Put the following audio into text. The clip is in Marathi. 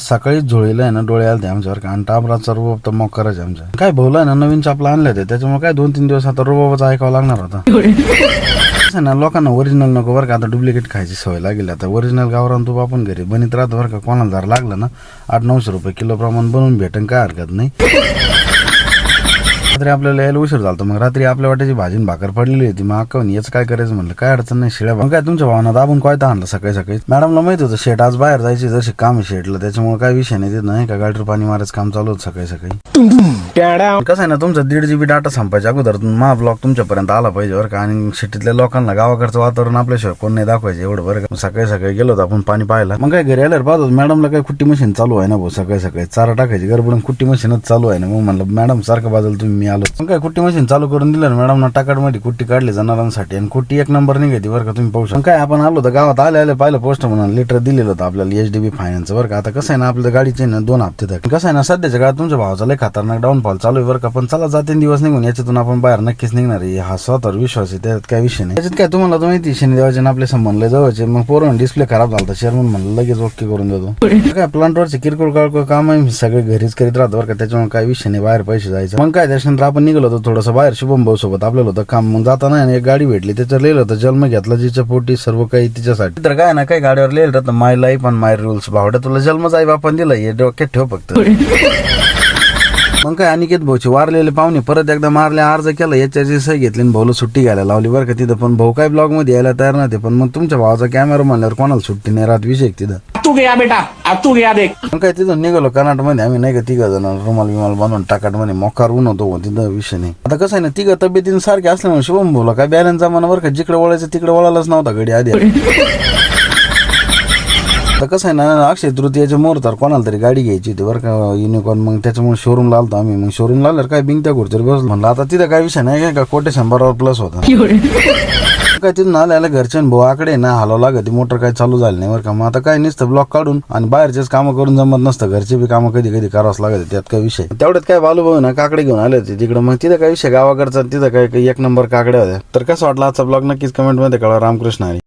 सकाळीच झोळीला आहे ना डोळे आले आमच्यावर आणि टाबराचा रुबाब तर मग करायचे आमच्या काय भाऊला ना नवीन चापला आणले ते त्याच्यामुळे काय 2-3 दिवस आता रुबाबाचा ऐकावं लागणार होता ना. लोकांना ओरिजिनल नको बरं का, आता डुप्लिकेट खायची सवय लागेल. आता ओरिजिनल गावरान तूप आपण घरी बनीत राहतो बरं का. कोणाला जर लागलं ना 800-900 रुपये किलो प्रमाण बनवून भेटन, काय हरकत नाही. रात्री आपल्याला यायला उशीर झाला, मग रात्री आपल्या वाट्याची भाजी भाकर पडलेली होती. मग अक्कावून याच काय करायचं म्हणलं, काय अडचण नाही शिळ्या. मग काय तुमच्या भावना दाबून काय आणलं सकाळी सकाळी. मॅडमला माहित होतं शेट आज बाहेर जायचे, जसे काम शेटलं त्याच्यामुळे काय विषय नाही देत नाही का. गाडीवर पाणी मारायचं काम चालू होतं सकाळी सकाळी. कसं आहे ना, तुमचा 1.5 GB डाटा संपायच्या अगोदर मा ब्लॉग तुमच्यापर्यंत आला पाहिजे बरं का. आणि शेतीतल्या लोकांना गावाकडचं वातावरण आपल्याशिवाय कोण नाही दाखवायचं एवढं बरं का. सकाळी सकाळी गेलो होतो आपण पाणी पाहायला. मग काय घरी आल्यावर पाहतो मॅडमला काय कुट्टी मशीन चालू आहे ना भाऊ. सकाळी सकाळी चारा टाकायची गडबडून कुट्टी मशीनच चालू आहे ना. मग म्हणलं मॅडम सारखं बाजूला तुम्ही मी आलो. मग काय कुट्टी मशीन चालू करून दिलं मॅडम ना. टाकाडमध्ये कुट्टी काढली जनावरांसाठी आणि कुट्टी 1 नंबर निघाली बरं का. तुम्ही पाहू शकता. काय आपण आलो तर गावात आले पाहिलं पोस्ट म्हणून लिटर दिलेलं होतं आपल्याला HDB फायनान्स बरं का. आता कसं आहे ना, आपल्या गाडीचे ना 2 हप्ते तक कसं आहे ना, सध्याच्या काळात तुमच्या भावाचा लय खतरनाक डाऊनफॉल चालू आहे बरं का. पण चला जाते दिवस निघून याच्यातून आपण बाहेर नक्कीच निघणार आहे. हा स्वतःवर विश्वास आहे, त्यात काय विषय नाही. त्याच्यात काय तुम्हाला तो माहिती शनिदेवाचे आपले संबंध जवळचे. मग पोरण डिस्प्ले खराब झाला, चेअरमन म्हणलं लगेच ओके करून देतो. काय प्लांटवरचे किरकोळ काळकोळ काम आहे सगळे घरीच करीत राहतो बरं का. त्याच्यामुळे काय विषय नाही, बाहेर पैसे जायचं. मग काय त्याच्यानंतर आपण निघलो होतो थोडंसं बाहेर शुभम भाऊ सोबत. आपल्याला होतं काम. मग जाताना एक गाडी भेटली, त्याच्यावर लिहिलं होतं जन्म घेतला जिच्या पोटी सर्व काही तिच्यासाठी. तर काय ना काही गाडीवर लिहिलं होतं माय लाईफ अँड माय रूल्स. भावड्या तुला जन्मच आई बापान दिला, हे डोक्यात ठेव फक्त. मग काय अनिकेत भाऊचे वारलेले पाहुणे परत एकदा मारले, अर्ज केला, याच्याची सही घेतली आणि भाऊला सुट्टी घ्यायला लावली बरं का तिथं. पण भाऊ काय ब्लॉग मध्ये यायला तयार नव्हते. पण मग तुमच्या भावाचा कॅमेरा म्हणल्यावर कोणाला सुट्टी नाही राहत, विषय तिथं. तू गया बेटा, अब तू गया देख. मग काय तिथून निघालो कर्नाटकमध्ये आम्ही नाही का 3 जण रुमाल बिमाल बांधून टाकाटमध्ये मोकार ऊन होतो तिथं, विषय नाही. आता कसं आहे ना, 3 तब्येतीने सारखे असल्यामुळे शुभम भाऊला काय बॅलन्स जमाना बरं का. जिकडे वळायचं तिकडे वळायलाच नव्हता गडी आधी. आता कसं आहे ना, अक्षय तृतीयाच्या मुहूर्तावर कोणाला तरी गाडी घ्यायची होती बरं का, युनिकॉर्न. मग त्याच्यामुळे शोरूमला आलतो आम्ही. मग शोरूमला आल्यावर काय बिंगत्या खुर्चीवर बसलो. म्हणलं आता तिथं काय विषय नाही का, कोटे 100 प्लस होता. काय तिथून आल्याला घरच्या भाऊ आकडे ना हलावं लागत, मोटर काय चालू झाली नाही बरं का. मग आता काय नुसतं ब्लॉक काढून आणि बाहेरचेच कामं करून जमत नसतं, घरचे बी कामं कधी कधी करावंच लागत. त्यात काय विषय. तेवढ्यात काय बालू भाऊ ना काकडे घेऊन आले होते तिकडे. मग तिथं काय विषय गावाकडचा, तिथं काय 1 नंबर काकड्या होत्या. तर कसं वाटलं आजचा ब्लॉग नक्कीच कमेंट मध्ये कळवा. रामकृष्ण हरी.